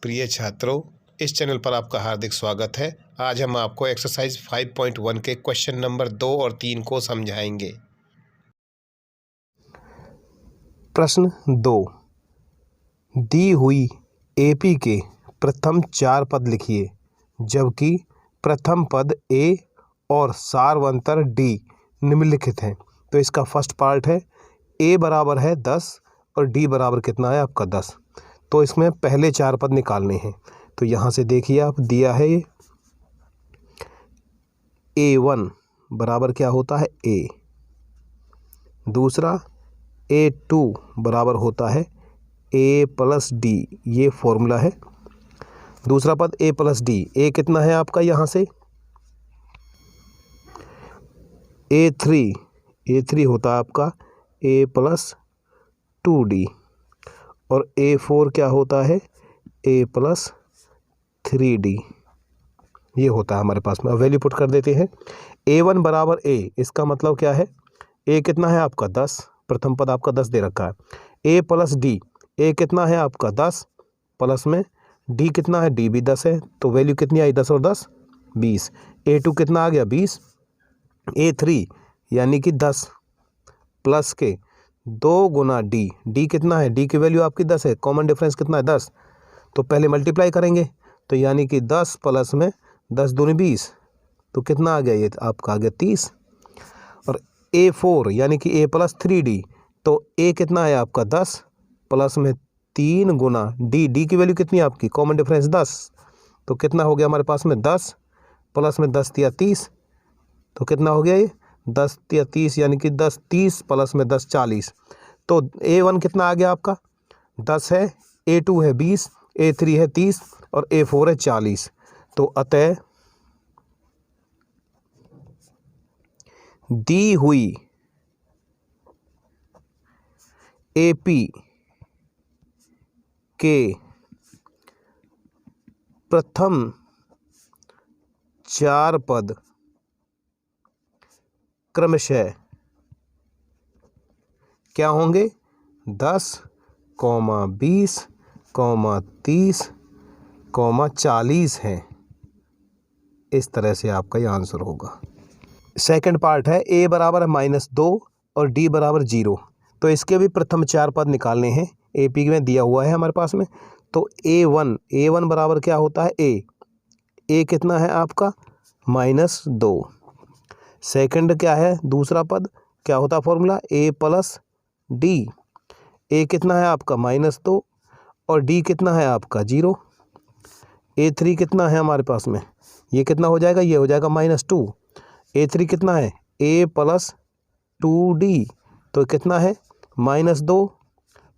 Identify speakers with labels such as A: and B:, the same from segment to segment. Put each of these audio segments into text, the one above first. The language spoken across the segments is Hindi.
A: प्रिय छात्रों, इस चैनल पर आपका हार्दिक स्वागत है। आज हम आपको एक्सरसाइज 5.1 के क्वेश्चन नंबर 2 और 3 को समझाएंगे।
B: प्रश्न 2, दी हुई एपी के प्रथम 4 पद लिखिए, जबकि प्रथम पद ए और सारवंतर डी निम्नलिखित हैं। तो इसका फर्स्ट पार्ट है ए बराबर है 10 और डी बराबर कितना है आपका 10। तो इसमें पहले 4 पद निकालने हैं। तो यहाँ से देखिए, आप दिया है ये A1 बराबर क्या होता है ए, दूसरा A2 बराबर होता है ए प्लस डी, ये फॉर्मूला है। दूसरा पद ए प्लस डी, ए कितना है आपका यहाँ से A3 होता है आपका ए प्लस 2D, और A4 क्या होता है ए प्लस 3D, ये होता है हमारे पास में। वैल्यू पुट कर देते हैं। A1 बराबर ए, इसका मतलब क्या है, ए कितना है आपका 10, प्रथम पद आपका 10 दे रखा है। ए प्लस डी, ए कितना है आपका 10 प्लस में डी कितना है, डी भी 10 है। तो वैल्यू कितनी आई, 10 और 10 20। A2 कितना आ गया 20। A3 यानी कि 10 प्लस के 2 गुना डी, डी कितना है, डी की वैल्यू आपकी 10 है, कॉमन डिफरेंस कितना है 10। तो पहले मल्टीप्लाई करेंगे, तो यानी कि 10 प्लस में 10 दूनी 20, तो कितना आ गया, ये आपका आ गया 30। और A4 यानी कि ए प्लस 3D, तो ए कितना है आपका 10 प्लस में 3 गुना डी, डी की वैल्यू कितनी है आपकी, कॉमन डिफरेंस 10, तो कितना हो गया हमारे पास में 10 प्लस में 10 या 30, तो कितना हो गया ये 10 या 30, यानी कि 10 30 प्लस में 10 40। तो A1 कितना आ गया आपका 10 है, A2 है 20, A3 है 30 और A4 है 40। तो अतः दी हुई एपी के प्रथम 4 पद क्रमशः क्या होंगे, 10, 20, 30, 40 हैं। इस तरह से आपका ये आंसर होगा। सेकंड पार्ट है ए बराबर -2 और डी बराबर 0। तो इसके भी प्रथम 4 पद निकालने हैं। ए पी में दिया हुआ है हमारे पास में। तो A1 बराबर क्या होता है ए कितना है आपका -2। सेकंड क्या है, दूसरा पद क्या होता है फॉर्मूला, ए प्लस डी, ए कितना है आपका -2 और डी कितना है आपका 0। A3 कितना है हमारे पास में, ये कितना हो जाएगा, ये हो जाएगा -2। A3 कितना है ए प्लस 2D, तो कितना है -2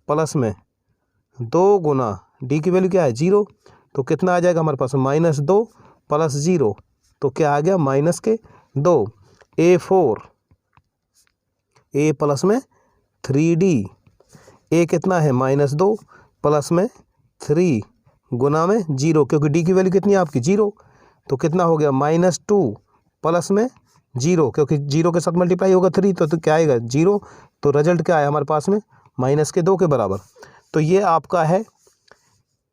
B: प्लस में 2 गुना डी की वैल्यू क्या है 0, तो कितना आ जाएगा हमारे पास -2 प्लस 0, तो क्या आ गया -2। A4 ए प्लस में 3D, ए कितना है -2 प्लस में 3 गुना में 0, क्योंकि डी की वैल्यू कितनी है आपकी 0, तो कितना हो गया -2 प्लस में 0, क्योंकि 0 के साथ मल्टीप्लाई होगा 3, तो क्या आएगा 0। तो रिजल्ट क्या है हमारे पास में -2 के बराबर। तो ये आपका है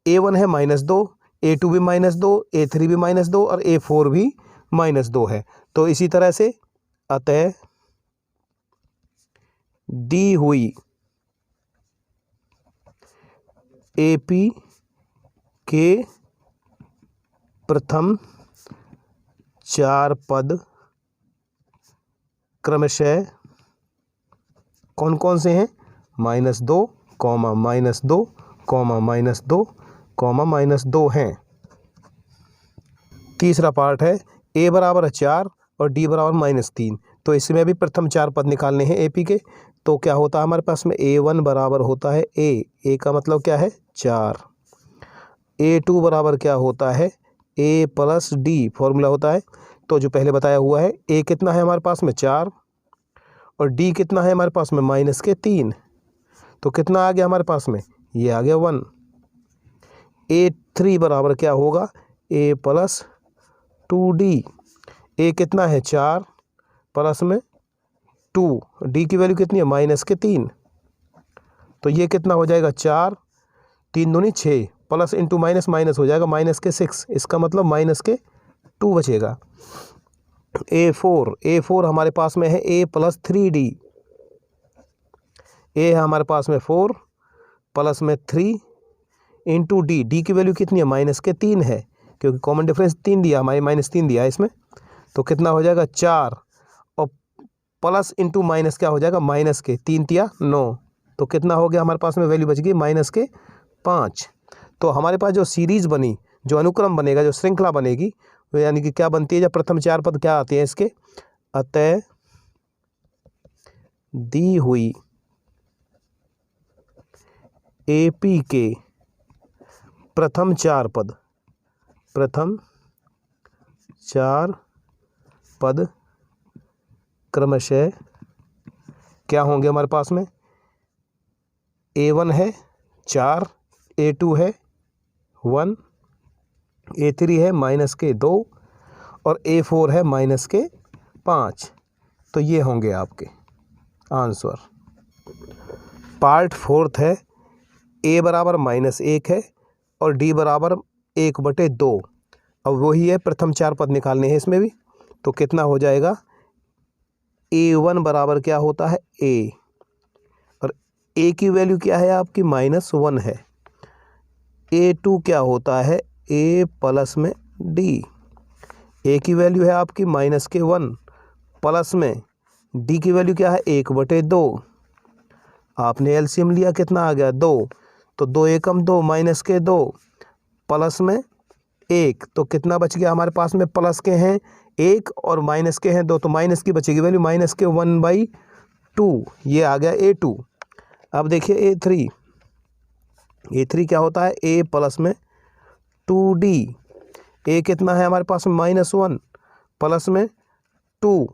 B: A1 है -2, A2 भी -2, A3 भी -2 और A4 भी -2 है। तो इसी तरह से अतः दी हुई एपी के प्रथम 4 पद क्रमशः कौन कौन से हैं, -2, -2, -2 हैं। तीसरा पार्ट है ए बराबर 4 और डी बराबर -3। तो इसमें भी प्रथम 4 पद निकालने हैं एपी के। तो क्या होता है हमारे पास में, A1 बराबर होता है ए का मतलब क्या है 4। A2 बराबर क्या होता है ए प्लस डी, फॉर्मूला होता है तो जो पहले बताया हुआ है। ए कितना है हमारे पास में 4 और डी कितना है हमारे पास में -3, तो कितना आ गया हमारे पास में, ये आ गया 1। A3 बराबर क्या होगा ए प्लस 2D, ए कितना है 4 प्लस में 2, डी की वैल्यू कितनी है -3, तो ये कितना हो जाएगा 4, 3 दूनी 6, प्लस इंटू माइनस माइनस हो जाएगा, माइनस के 6, इसका मतलब माइनस के 2 बचेगा। A4 हमारे पास में है A प्लस 3D। ए है हमारे पास में 4 प्लस में 3 इंटू डी की वैल्यू कितनी है, माइनस के 3 है, क्योंकि कॉमन डिफरेंस 3 दिया हमारे, -3 दिया है इसमें, तो कितना हो जाएगा 4, और प्लस इंटू माइनस क्या हो जाएगा, माइनस के 3 तिया 9, तो कितना हो गया हमारे पास में वैल्यू बच गई माइनस के 5। तो हमारे पास जो सीरीज बनी, जो अनुक्रम बनेगा, जो श्रृंखला बनेगी, वो यानी कि क्या बनती है, जब प्रथम 4 पद क्या आते हैं इसके, अतः दी हुई AP के प्रथम 4 पद क्रमशः क्या होंगे हमारे पास में, A1 है 4, A2 है 1, A3 है माइनस के 2 और A4 है माइनस के 5। तो ये होंगे आपके आंसर। पार्ट 4 है, A बराबर -1 है और D बराबर 1/2। अब वही है, प्रथम 4 पद निकालने हैं इसमें भी, तो कितना हो जाएगा, A1 बराबर क्या होता है A, और A की वैल्यू क्या है आपकी -1 है। A2 क्या होता है A प्लस में D, A की वैल्यू है आपकी -1 प्लस में D की वैल्यू क्या है 1/2। आपने एलसीएम लिया, कितना आ गया 2, तो 2 एकम 2 माइनस के 2 प्लस में 1, तो कितना बच गया हमारे पास में, प्लस के हैं 1 और माइनस के हैं 2, तो माइनस की बचेगी वैल्यू माइनस के 1/2, ये आ गया A2। अब देखिए A3 क्या होता है A प्लस में 2D। A कितना है हमारे पास में -1 प्लस में 2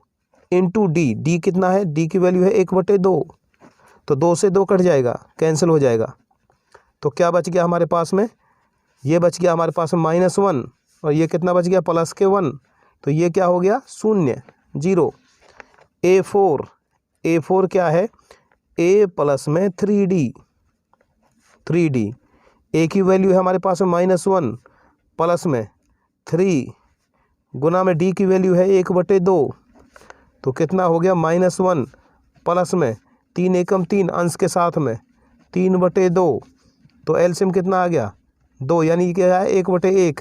B: इंटू D कितना है, D की वैल्यू है 1/2, तो 2 से 2 कट जाएगा, कैंसिल हो जाएगा, तो क्या बच गया हमारे पास में, ये बच गया हमारे पास में -1 और ये कितना बच गया प्लस के 1, तो ये क्या हो गया 0 0। A4 क्या है A प्लस में 3D। A की वैल्यू है हमारे पास में -1 प्लस में 3 गुना में D की वैल्यू है 1/2, तो कितना हो गया -1 प्लस में 3 एकम 3 अंश के साथ में 3/2, तो एलसीएम कितना आ गया 2, यानी क्या है 1/1,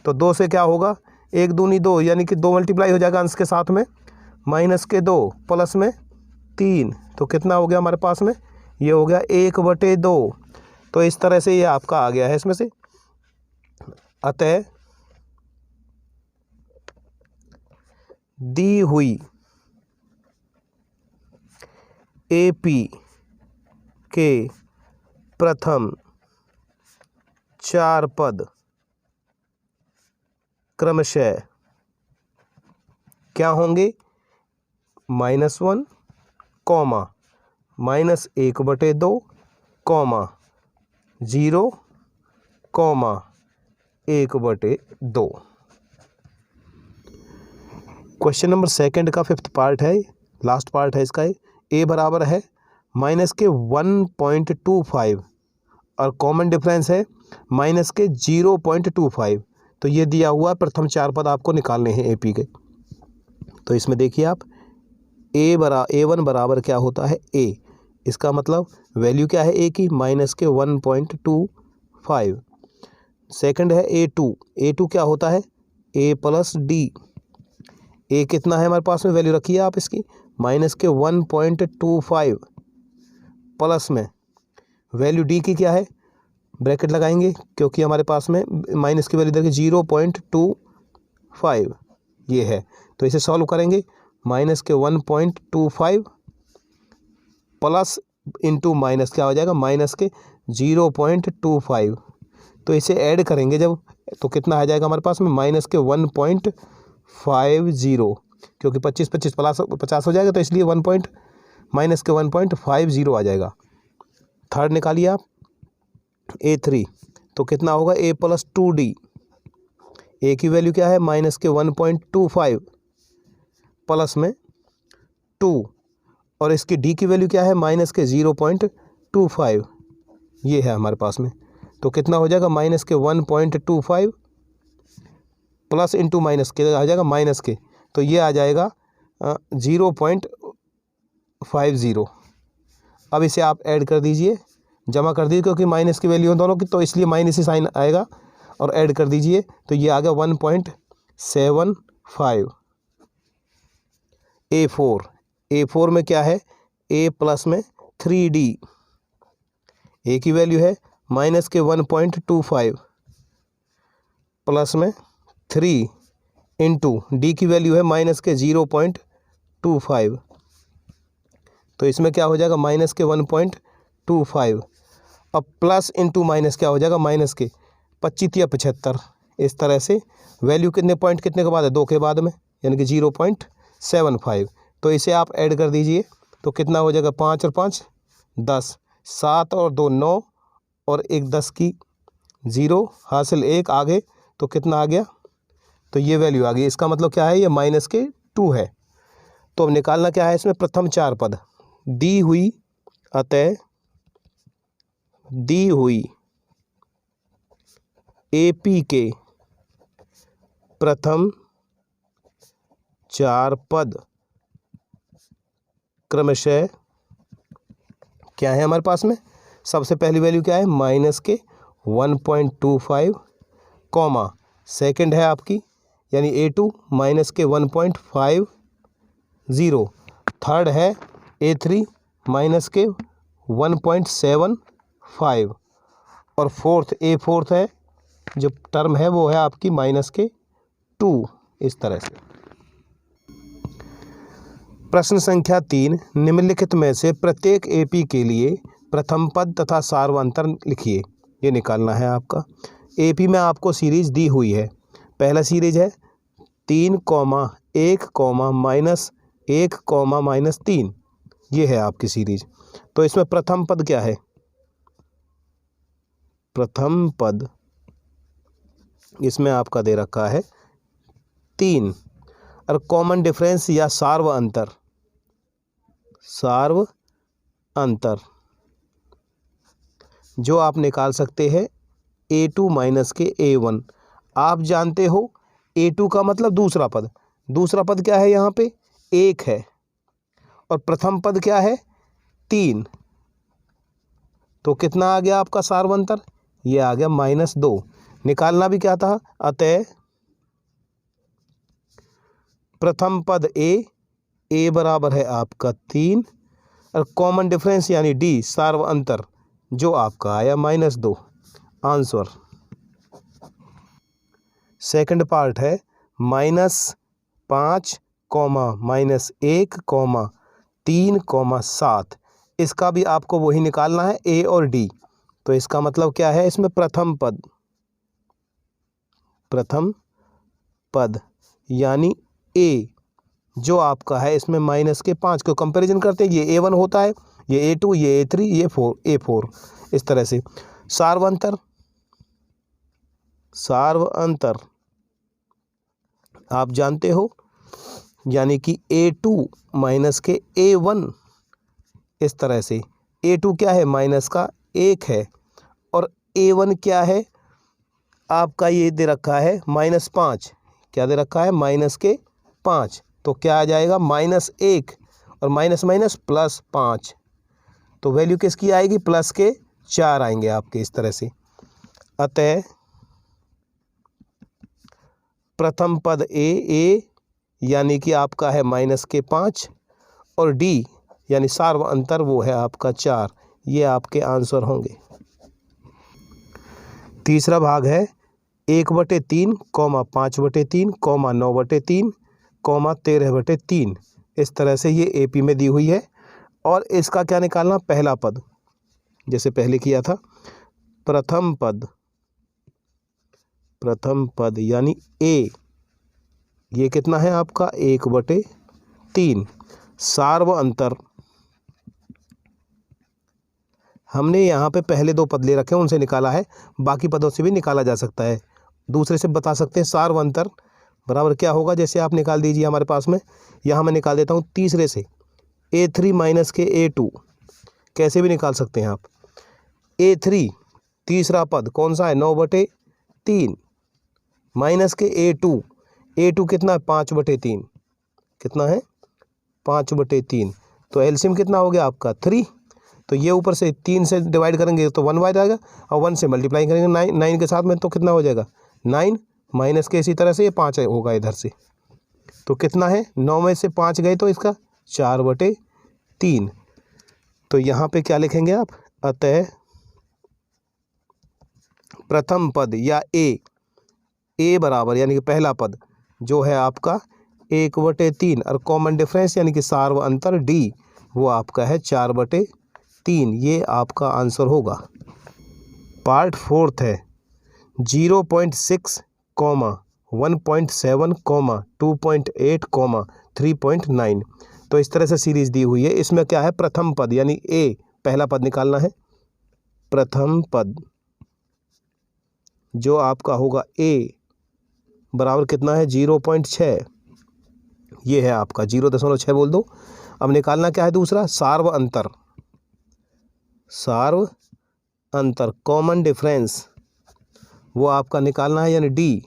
B: तो 2 से क्या होगा 1 दूनी 2, यानी कि 2 मल्टीप्लाई हो जाएगा अंश के साथ में, -2 प्लस में 3, तो कितना हो गया हमारे पास में, ये हो गया 1/2। तो इस तरह से ये आपका आ गया है इसमें से। अतः दी हुई AP के प्रथम 4 पद क्रमशः क्या होंगे, -1, -1/2, 0, 1/2। क्वेश्चन नंबर 2 का 5th पार्ट है, लास्ट पार्ट है इसका। A बराबर है -1.25 और कॉमन डिफरेंस है -0.25। तो ये दिया हुआ प्रथम 4 पद आपको निकालने हैं AP के। तो इसमें देखिए आप A1 बराबर क्या होता है A, इसका मतलब वैल्यू क्या है A की -1.25। सेकंड है A2 क्या होता है A प्लस D। A कितना है हमारे पास में, वैल्यू रखिए आप इसकी -1.25 प्लस में वैल्यू D की क्या है, ब्रैकेट लगाएंगे क्योंकि हमारे पास में माइनस की वैल्यू देखिए 0.25 ये है, तो इसे सॉल्व करेंगे -1.25 प्लस इंटू माइनस क्या हो जाएगा -0.25। तो इसे ऐड करेंगे जब, तो कितना आ जाएगा हमारे पास में -1.50, क्योंकि 25 प्लस 50 हो जाएगा, तो इसलिए -1.50 आ जाएगा। थर्ड निकालिए आप A3, तो कितना होगा A प्लस 2D। A की वैल्यू क्या है -1.25 प्लस में 2 और इसकी D की वैल्यू क्या है -0.25, ये है हमारे पास में। तो कितना हो जाएगा माइनस के 1.25 प्लस इंटू माइनस के आ जाएगा माइनस के, तो ये आ जाएगा 0.50। अब इसे आप ऐड कर दीजिए, जमा कर दीजिए, क्योंकि माइनस की वैल्यू है दोनों की, तो इसलिए माइनस ही साइन आएगा, और ऐड कर दीजिए, तो ये आ गया 1.75। A4 में क्या है, A प्लस में 3D, A की वैल्यू है माइनस के 1.25 प्लस में 3 इंटू D की वैल्यू है माइनस के 0.25, तो इसमें क्या हो जाएगा माइनस के 1.25। अब प्लस इंटू माइनस क्या हो जाएगा माइनस के 25 या 75। इस तरह से वैल्यू कितने पॉइंट कितने के बाद है, 2 के बाद में, यानी कि 0.75। तो इसे आप ऐड कर दीजिए, तो कितना हो जाएगा 5 और 5 10, 7 और 2 9, और 1 10 की 0 हासिल 1 आगे, तो कितना आ गया, तो ये वैल्यू आ गई। इसका मतलब क्या है, ये माइनस के 2 है। तो अब निकालना क्या है इसमें, प्रथम 4 पद दी हुई, अतः दी हुई AP के प्रथम 4 पद क्रमशः क्या है हमारे पास में, सबसे पहली वैल्यू क्या है माइनस के 1.25 कॉमा, सेकंड है आपकी यानी A2 माइनस के 1.50, थर्ड है A3 माइनस के 1.75, और फोर्थ है जो टर्म है वो है आपकी माइनस के 2। इस तरह से प्रश्न संख्या 3, निम्नलिखित में से प्रत्येक AP के लिए प्रथम पद तथा सार्वअंतर लिखिए। ये निकालना है आपका। AP में आपको सीरीज दी हुई है, पहला सीरीज है 3, 1, -1, -3, ये है आपकी सीरीज। तो इसमें प्रथम पद क्या है, प्रथम पद इसमें आपका दे रखा है 3, और कॉमन डिफरेंस या सार्व अंतर जो आप निकाल सकते हैं A2 माइनस के A1। आप जानते हो A2 का मतलब दूसरा पद क्या है, यहाँ पे 1 है, और प्रथम पद क्या है 3, तो कितना आ गया आपका सार्व अंतर, ये आ गया -2। निकालना भी क्या था, अतः प्रथम पद A बराबर है आपका 3, और कॉमन डिफरेंस यानी D सार्व अंतर जो आपका आया -2। आंसर सेकंड पार्ट है -5, -1, -3, 7। इसका भी आपको वही निकालना है A और D। तो इसका मतलब क्या है, इसमें प्रथम पद यानी A जो आपका है इसमें माइनस के 5 को कंपैरिजन करते हैं, ये A1 होता है, ये A2, ये A3, ये A4। इस तरह से सार्व अंतर आप जानते हो, यानी कि A2 माइनस के A1। इस तरह से A2 क्या है, माइनस का 1 है, और A1 क्या है आपका, ये दे रखा है -5। क्या दे रखा है, माइनस के 5। तो क्या आ जाएगा -1 और माइनस +5, तो वैल्यू किसकी आएगी, प्लस के 4 आएंगे आपके। इस तरह से अतः प्रथम पद A यानी कि आपका है -5, और D यानी सार्व अंतर वो है आपका 4। ये आपके आंसर होंगे। तीसरा भाग है 1/3, 5/3, 9/3, 13/3। इस तरह से ये AP में दी हुई है, और इसका क्या निकालना, पहला पद जैसे पहले किया था, प्रथम पद यानी A, ये कितना है आपका 1/3। सार्व अंतर हमने यहाँ पे पहले 2 पद ले रखे हैं, उनसे निकाला है, बाकी पदों से भी निकाला जा सकता है, दूसरे से बता सकते हैं। सार्व अंतर बराबर क्या होगा, जैसे आप निकाल दीजिए हमारे पास में, यहाँ मैं निकाल देता हूँ तीसरे से A3 माइनस के A2, कैसे भी निकाल सकते हैं आप। A3 तीसरा पद कौन सा है 9/3 माइनस के A2 कितना है 5/3 कितना है 5/3 तो एलसीएम कितना हो गया आपका 3। तो ये ऊपर से 3 से डिवाइड करेंगे तो 1 बाय जाएगा और 1 से मल्टीप्लाई करेंगे 9 के साथ में तो कितना हो जाएगा 9 माइनस के इसी तरह से ये 5 होगा इधर से तो कितना है 9 में से 5 गए तो इसका 4/3। तो यहाँ पे क्या लिखेंगे आप अतः प्रथम पद या ए बराबर यानी कि पहला पद जो है आपका 1/3 और कॉमन डिफरेंस यानी कि सार्व अंतर डी वो आपका है 4/3। ये आपका आंसर होगा। पार्ट 4 है 0.6, 1.7, 2.8, 3.9। तो इस तरह से सीरीज दी हुई है। इसमें क्या है प्रथम पद यानी ए पहला पद निकालना है। प्रथम पद जो आपका होगा ए बराबर कितना है 0.6 ये है आपका 0.6 बोल दो। अब निकालना क्या है दूसरा सार्व अंतर कॉमन डिफरेंस वो आपका निकालना है यानी डी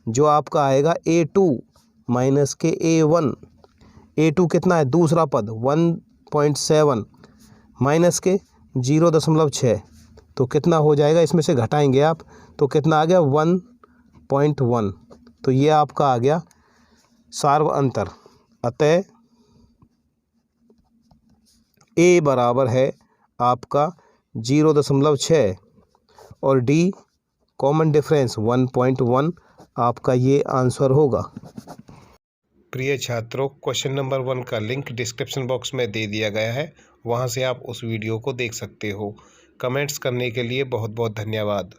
B: जो आपका आएगा A2 माइनस के A1। A2 कितना है दूसरा पद 1.7 माइनस के 0.6 तो कितना हो जाएगा इसमें से घटाएंगे आप तो कितना आ गया 1.1। तो ये आपका आ गया सार्व अंतर। अतः ए बराबर है आपका 0.6 और डी कॉमन डिफरेंस 1.1 आपका ये आंसर होगा।
A: प्रिय छात्रों, क्वेश्चन नंबर 1 का लिंक डिस्क्रिप्शन बॉक्स में दे दिया गया है, वहां से आप उस वीडियो को देख सकते हो। कमेंट्स करने के लिए बहुत बहुत धन्यवाद।